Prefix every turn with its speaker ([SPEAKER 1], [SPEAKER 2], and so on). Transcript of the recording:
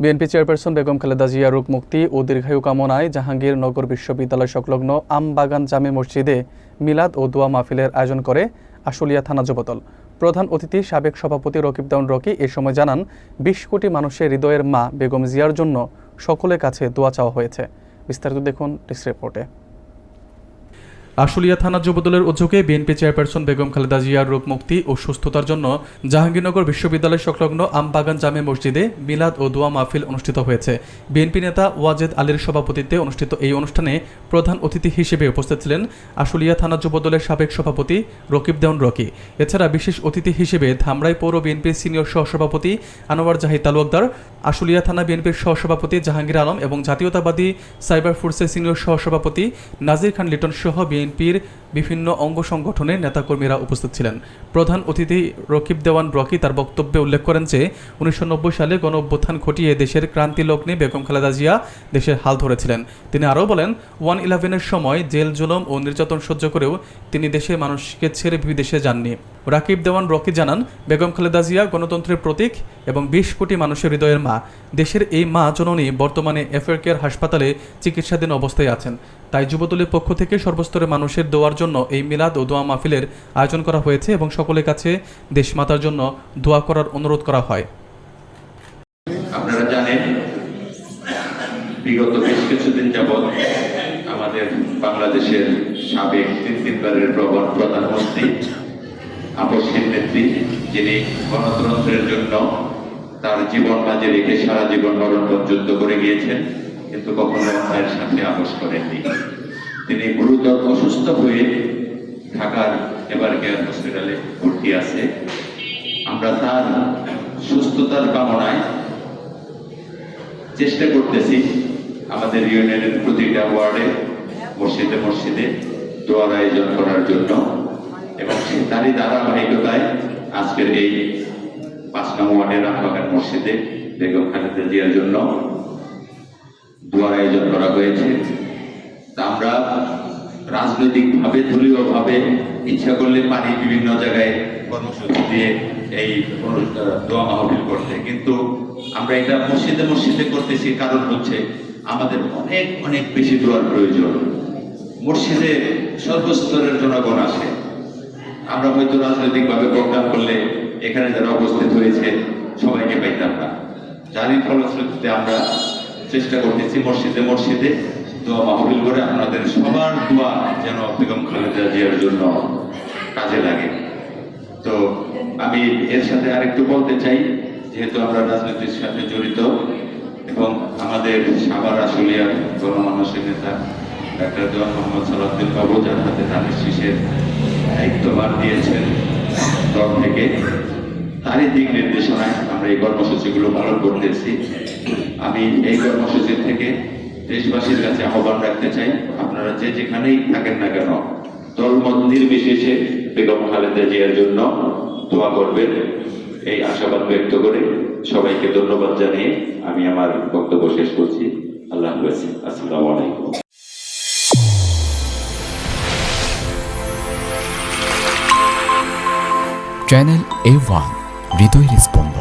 [SPEAKER 1] BNP chairperson Begum Khaleda জিয়ার রোগ মুক্তি ও দীর্ঘায়ু কামনায় জাহাঙ্গীরনগর বিশ্ববিদ্যালয় সংলগ্ন আমবাগান জামে মসজিদে মিলাদ ও দোয়া মাহফিলের আয়োজন করে আশুলিয়া থানা যুবদল। প্রধান অতিথি সাবেক সভাপতি রকিবউদ্দিন রকি এ সময় জানান, ২০ কোটি মানুষের হৃদয়ের মা বেগম জিয়ার জন্য সকলের কাছে দোয়া চাওয়া হয়েছে। বিস্তারিত দেখুন টেক্সট রিপোর্টে। আশুলিয়া থানা যুবদলের উদ্যোগে বিএনপি চেয়ারপারসন বেগম খালেদা জিয়ার রোগ মুক্তি ও সুস্থতার জন্য জাহাঙ্গীরনগর বিশ্ববিদ্যালয় সংলগ্ন আমবাগান জামে মসজিদে মিলাদ ও দোয়া মাহফিল অনুষ্ঠিত হয়েছে। বিএনপি নেতা ওয়াজেদ আলীর সভাপতিত্বে অনুষ্ঠিত এই অনুষ্ঠানে প্রধান অতিথি হিসেবে উপস্থিত ছিলেন আশুলিয়া থানা যুবদলের সাবেক সভাপতি রকিবউদ্দিন রকি। এছাড়া বিশেষ অতিথি হিসেবে ধামরাই পৌর বিএনপির সিনিয়র সহসভাপতি আনোয়ার জাহিদ তালুকদার, আশুলিয়া থানা বিএনপির সহসভাপতি জাহাঙ্গীর আলম এবং জাতীয়তাবাদী সাইবার ফোর্সের সিনিয়র সহসভাপতি নাজির খান লিটন সহ বিএনপির বিভিন্ন অঙ্গ সংগঠনের নেতাকর্মীরা উপস্থিত ছিলেন। প্রধান অতিথি রকিবউদ্দিন রকি তার বক্তব্যে উল্লেখ করেন যে 1990 সালে গণ অভ্যুত্থান ঘটিয়ে দেশের ক্রান্তি লগ্নে বেগম খালেদা জিয়া দেশের হাল ধরেছিলেন। তিনি আরও বলেন, 1/11-এর সময় জেল জুলুম ও নির্যাতন সহ্য করেও তিনি দেশের মানুষকে ছেড়ে বিদেশে যাননি। রকিবউদ্দিন রকি জানান, বেগম খালেদা জিয়া গণতন্ত্রের প্রতীক এবং 20 কোটি মানুষের হৃদয়ের মা। দেশের এই মা জননী বর্তমানে এফআর কেয়ার হাসপাতালে চিকিৎসাধীন অবস্থায় আছেন। তাই যুবদলের পক্ষ থেকে সর্বস্তরের মানুষের দোয়ার জন্য এই মিলাদ ও দোয়া মাহফিলের আয়োজন করা হয়েছে এবং সকলের কাছে দেশমাতার জন্য দোয়া করার অনুরোধ করা হয়।
[SPEAKER 2] আপনারা জানেন, বিগত বেশ কিছুদিন যাবৎ আমাদের বাংলাদেশের সাবেক তিনবারের প্রধানমন্ত্রী, আপসহীন নেত্রী, যিনি গণতন্ত্রের জন্য তার জীবন বাজি রেখে সারা জীবন মরণপণ যুদ্ধ করে গিয়েছেন, কিন্তু কখনো অন্যায়ের সাথে আপোষ করেননি। তিনি গুরুতর অসুস্থ হয়ে ঢাকার এভার কেয়ার হসপিটালে ভর্তি আছে। আমরা তার সুস্থতার কামনায় চেষ্টা করতেছি আমাদের ইউনিয়নের প্রতিটা ওয়ার্ডে মসজিদে মসজিদে দোয়ার আয়োজন করার জন্য, এবং তারই ধারাবাহিকতায় আজকের এই 5 নং ওয়ার্ডের আমবাগান মসজিদে বেগম খালেদা জিয়ার জন্য দোয়ার আয়োজন করা হয়েছে। আমরা রাজনৈতিকভাবে, দলীয়ভাবে ইচ্ছা করলে পারি বিভিন্ন জায়গায় কর্মসূচি দিয়ে এই দোয়া মাহফিল করতে, কিন্তু আমরা এটা মসজিদে মসজিদে করতেছি কারণ হচ্ছে আমাদের অনেক অনেক বেশি দোয়ার প্রয়োজন। মসজিদে সর্বস্তরের জনগণ আসে। আমরা হয়তো রাজনৈতিকভাবে প্রোগ্রাম করলে এখানে যারা উপস্থিত হয়েছে সবাইকে পাইতাম না। যারই ফলশ্রুতিতে আমরা চেষ্টা করতেছি মসজিদে মসজিদে দোয়া মাহফিল করে আপনাদের সবার দোয়া যেন বেগম খালেদা জিয়ার জন্য কাজে লাগে। তো আমি এর সাথে আরেকটু বলতে চাই, যেহেতু আমরা রাজনীতির সাথে জড়িত এবং আমাদের সাভার আশুলিয়ার গণমানুষের নেতা ডাক্তার জওয়ান মোহাম্মদ সালাউদ্দিন বাবু, যার হাতে ধানের শীষের দায়িত্বভার দিয়েছেন দল থেকে, তারই দিক নির্দেশনায় আমরা এই কর্মসূচিগুলো পালন করতেছি। আমি এই কর্মসূচি থেকে দেশবাসীর কাছে আহ্বান রাখতে চাই, আপনারা যে যেখানেই থাকেন না কেন দলমত নির্বিশেষে বেগম খালেদা জিয়ার জন্য দোয়া করবেন, এই আশাবাদ ব্যক্ত করে সবাইকে ধন্যবাদ জানিয়ে আমি আমার বক্তব্য শেষ করছি। আল্লাহ হাফেজ। আসসালামু আলাইকুম।
[SPEAKER 3] চ্যানেল A1 হৃদয়ের স্পন্দন।